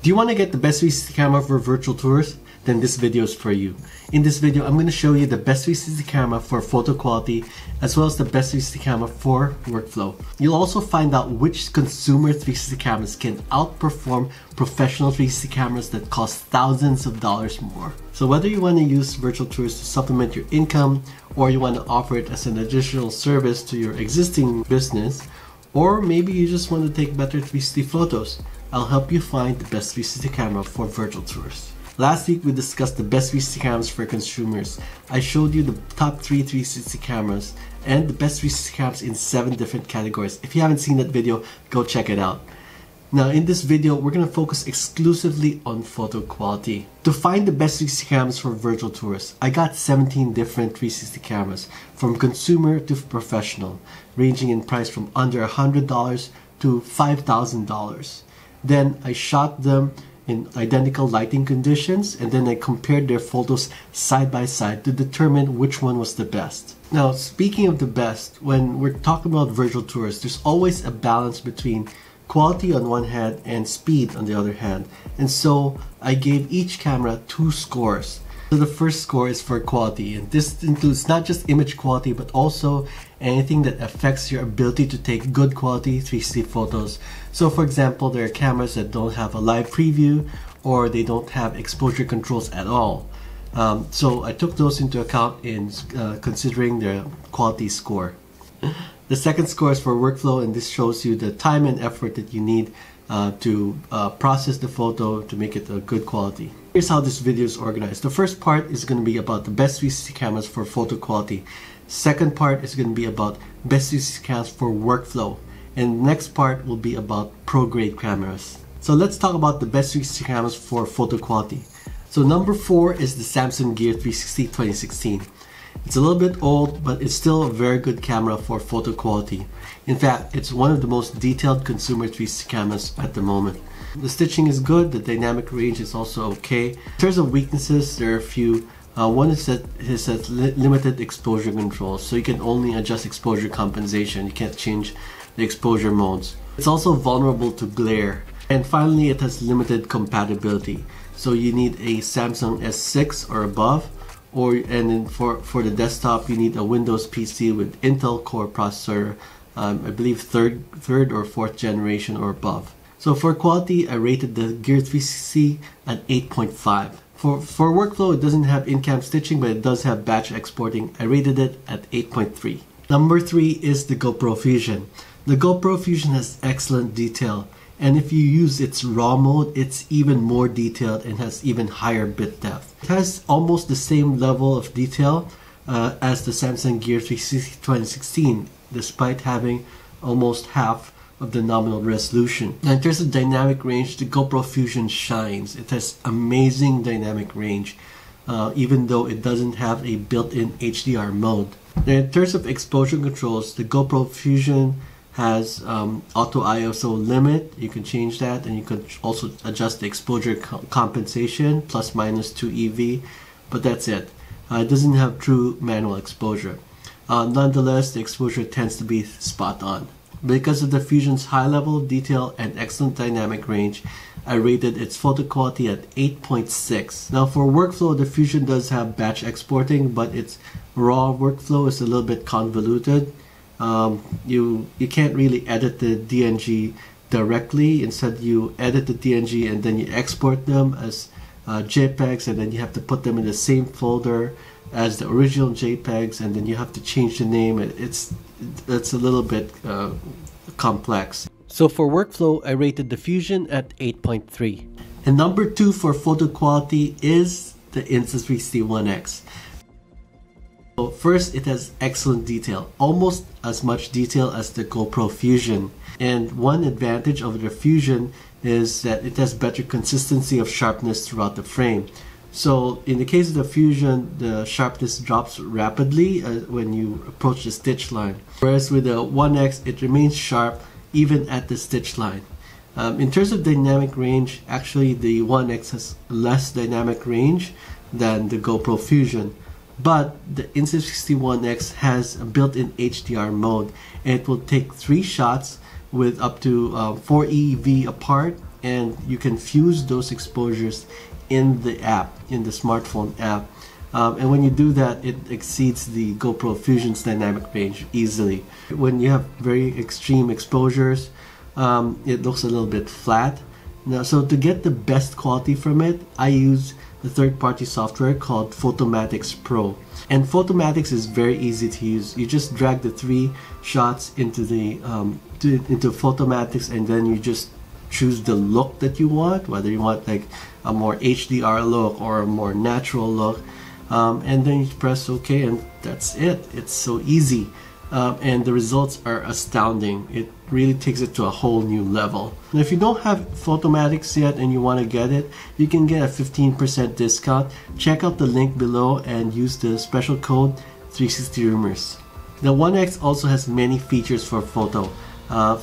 Do you want to get the best 360 camera for virtual tours? Then this video is for you. In this video, I'm going to show you the best 360 camera for photo quality as well as the best 360 camera for workflow. You'll also find out which consumer 360 cameras can outperform professional 360 cameras that cost thousands of dollars more. So whether you want to use virtual tours to supplement your income, or you want to offer it as an additional service to your existing business, or maybe you just want to take better 360 photos, I'll help you find the best 360 camera for virtual tours. Last week we discussed the best 360 cameras for consumers. I showed you the top 3 360 cameras and the best 360 cameras in 7 different categories. If you haven't seen that video, go check it out. Now in this video, we're going to focus exclusively on photo quality. To find the best 360 cameras for virtual tours, I got 17 different 360 cameras from consumer to professional, ranging in price from under $100 to $5,000. Then I shot them in identical lighting conditions, and then I compared their photos side by side to determine which one was the best. Now, speaking of the best, when we're talking about virtual tours, there's always a balance between quality on one hand and speed on the other hand. And so I gave each camera 2 scores. So the first score is for quality, and this includes not just image quality but also anything that affects your ability to take good quality 360 photos. So for example, there are cameras that don't have a live preview or they don't have exposure controls at all. So I took those into account in considering their quality score. The second score is for workflow, and this shows you the time and effort that you need to process the photo to make it a good quality. Here's how this video is organized. The first part is going to be about the best 360 cameras for photo quality. Second part is going to be about best 360 cameras for workflow. And the next part will be about pro grade cameras. So let's talk about the best 360 cameras for photo quality. So number 4 is the Samsung Gear 360 2016. It's a little bit old, but it's still a very good camera for photo quality. In fact, it's one of the most detailed consumer 360 cameras at the moment. The stitching is good, the dynamic range is also okay. In terms of weaknesses, there are a few. One is that it has limited exposure controls, so you can only adjust exposure compensation. You can't change the exposure modes. It's also vulnerable to glare. And finally, it has limited compatibility. So you need a Samsung S6 or above, and then for the desktop you need a Windows PC with Intel Core processor, I believe third or 4th generation or above. So for quality, I rated the Gear 360 at 8.5. For workflow, it doesn't have in-cam stitching, but it does have batch exporting. I rated it at 8.3. Number 3 is the GoPro Fusion. The GoPro Fusion has excellent detail, and if you use its RAW mode, it's even more detailed and has even higher bit depth. It has almost the same level of detail as the Samsung Gear 360 2016, despite having almost half of the nominal resolution. Now in terms of dynamic range, the GoPro Fusion shines. It has amazing dynamic range, even though it doesn't have a built-in HDR mode. Now in terms of exposure controls, the GoPro Fusion has auto ISO limit. You can change that, and you can also adjust the exposure compensation plus minus 2 EV, but that's it. It doesn't have true manual exposure. Nonetheless, the exposure tends to be spot on. Because of the Fusion's high level of detail and excellent dynamic range, I rated its photo quality at 8.6. Now for workflow, the Fusion does have batch exporting, but its raw workflow is a little bit convoluted. You can't really edit the DNG directly. Instead, you edit the DNG and then you export them as JPEGs, and then you have to put them in the same folder as the original JPEGs, and then you have to change the name. It's a little bit complex. So for workflow, I rated the Fusion at 8.3. And number 2 for photo quality is the Insta360 One X. So first, it has excellent detail, almost as much detail as the GoPro Fusion. And one advantage of the Fusion is that it has better consistency of sharpness throughout the frame. So in the case of the Fusion, the sharpness drops rapidly when you approach the stitch line. Whereas with the One X, it remains sharp even at the stitch line. In terms of dynamic range, actually the One X has less dynamic range than the GoPro Fusion. But the Insta360 One X has a built-in HDR mode, and it will take 3 shots with up to 4 EV apart and you can fuse those exposures in the app, in the smartphone app. And when you do that, it exceeds the GoPro Fusion's dynamic range easily. When you have very extreme exposures, it looks a little bit flat. Now, so to get the best quality from it, I use the third-party software called Photomatix Pro. And Photomatix is very easy to use. You just drag the 3 shots into the into Photomatix, and then you just choose the look that you want, whether you want like a more HDR look or a more natural look, and then you press OK, and that's it. It's so easy, and the results are astounding. It really takes it to a whole new level. Now, if you don't have Photomatix yet and you want to get it, you can get a 15% discount. Check out the link below and use the special code 360rumors. The One X also has many features for photo.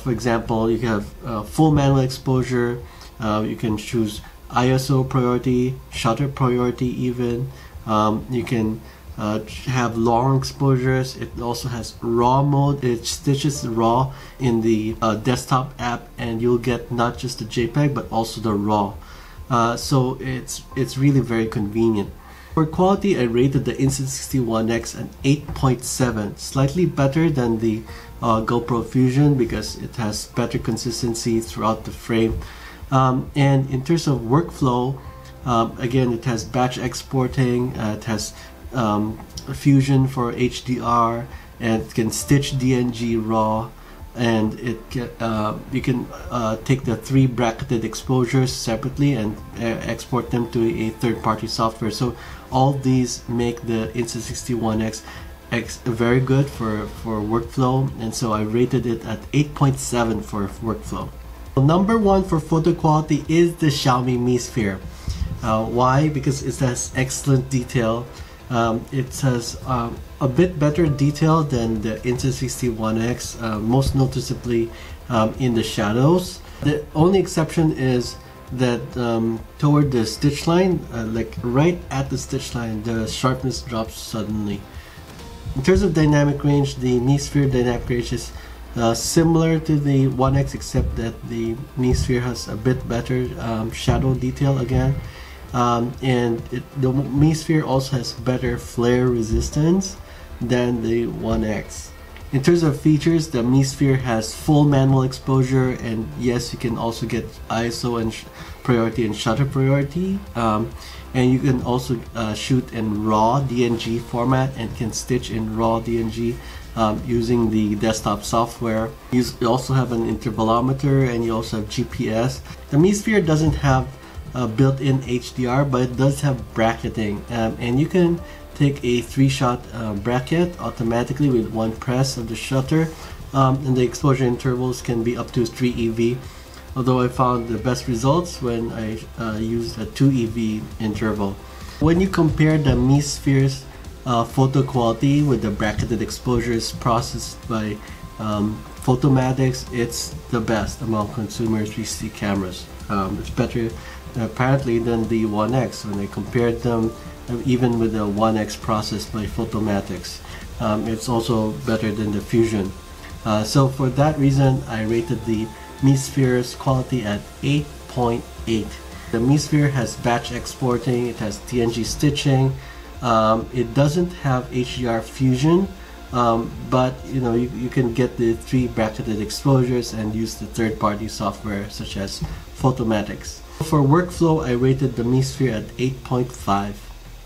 For example, you have full manual exposure, you can choose ISO priority, shutter priority even, you can have long exposures. It also has RAW mode. It stitches RAW in the desktop app, and you'll get not just the JPEG but also the RAW. So it's really very convenient. For quality, I rated the Insta360 One X an 8.7, slightly better than the GoPro Fusion because it has better consistency throughout the frame. And in terms of workflow, again, it has batch exporting, it has Fusion for HDR, and it can stitch DNG RAW, and it you can take the 3 bracketed exposures separately and export them to a third-party software. So all these make the Insta360 One X very good for workflow, and so I rated it at 8.7 for workflow. Number 1 for photo quality is the Xiaomi Mi Sphere. Why? Because it has excellent detail. It has a bit better detail than the Insta360 One X, most noticeably in the shadows. The only exception is that toward the stitch line, like right at the stitch line, the sharpness drops suddenly. In terms of dynamic range, the Mi Sphere dynamic range is similar to the One X, except that the Mi Sphere has a bit better shadow detail again. And the Mi Sphere also has better flare resistance than the One X. In terms of features, the Mi Sphere has full manual exposure, and yes, you can also get ISO and priority and shutter priority, and you can also shoot in RAW DNG format and can stitch in RAW DNG using the desktop software. You also have an intervalometer, and you also have GPS. The Mi Sphere doesn't have built-in HDR, but it does have bracketing, and you can take a 3-shot bracket automatically with 1 press of the shutter, and the exposure intervals can be up to 3 EV, although I found the best results when I used a 2 EV interval. When you compare the Mi Sphere's photo quality with the bracketed exposures processed by Photomatix, it's the best among consumer 360 cameras. It's better apparently than the One X when I compared them, even with the One X processed by Photomatix. It's also better than the Fusion. So for that reason, I rated the Mi Sphere's quality at 8.8. The Mi Sphere has batch exporting, it has DNG stitching, it doesn't have HDR Fusion, but you know, you can get the 3 bracketed exposures and use the third-party software such as Photomatix. For workflow, I rated the Mi Sphere at 8.5.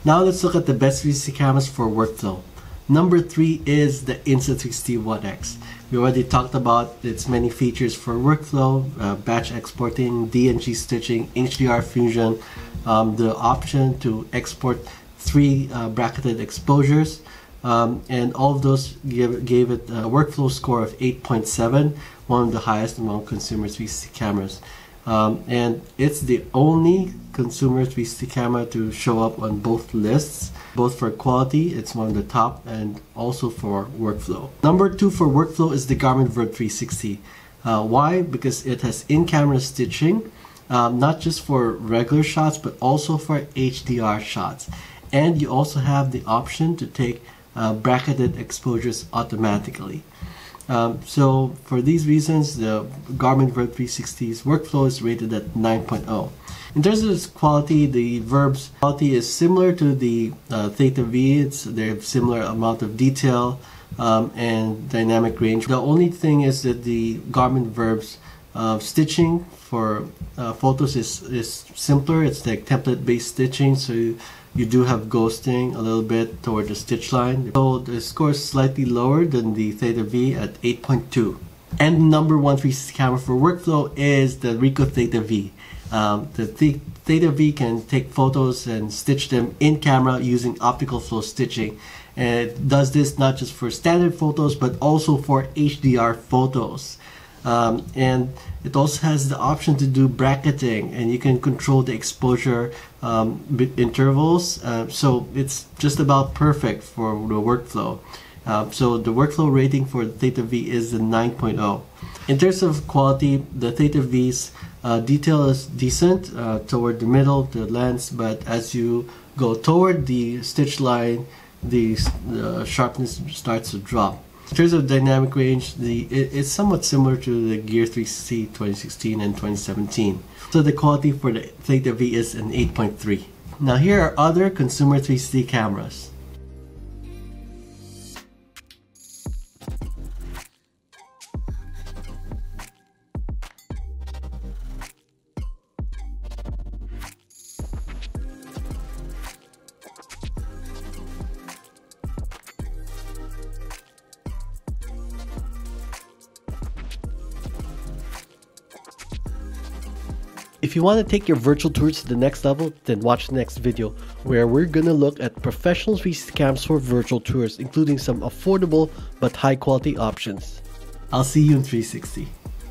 Now let's look at the best 360 cameras for workflow. Number 3 is the Insta360 One X. We already talked about its many features for workflow, batch exporting, DNG stitching, HDR Fusion, the option to export 3 bracketed exposures, and all of those gave it a workflow score of 8.7, one of the highest among consumer 360 cameras. And it's the only consumer 360 camera to show up on both lists. Both for quality, it's one of the top, and also for workflow. Number 2 for workflow is the Garmin VirB 360. Why? Because it has in-camera stitching, not just for regular shots, but also for HDR shots. And you also have the option to take bracketed exposures automatically. So for these reasons, the Garmin VirB 360's workflow is rated at 9.0. In terms of its quality, the VirB's quality is similar to the Theta V. They have similar amount of detail and dynamic range. The only thing is that the Garmin VirB's stitching for photos is simpler. It's like template-based stitching, so you do have ghosting a little bit toward the stitch line. So the score is slightly lower than the Theta V at 8.2. And number one 360 camera for workflow is the Ricoh Theta V. The Theta V can take photos and stitch them in camera using optical flow stitching. And it does this not just for standard photos but also for HDR photos. And it also has the option to do bracketing, and you can control the exposure intervals. So it's just about perfect for the workflow. So the workflow rating for the Theta V is a 9.0. In terms of quality, the Theta V's detail is decent toward the middle, the lens, but as you go toward the stitch line, the sharpness starts to drop. In terms of dynamic range, it's somewhat similar to the Gear 360 2016 and 2017. So the quality for the Theta V is an 8.3. Now here are other consumer 360 cameras. If you want to take your virtual tours to the next level, then watch the next video, where we're gonna look at professional 360 cams for virtual tours, including some affordable but high quality options. I'll see you in 360.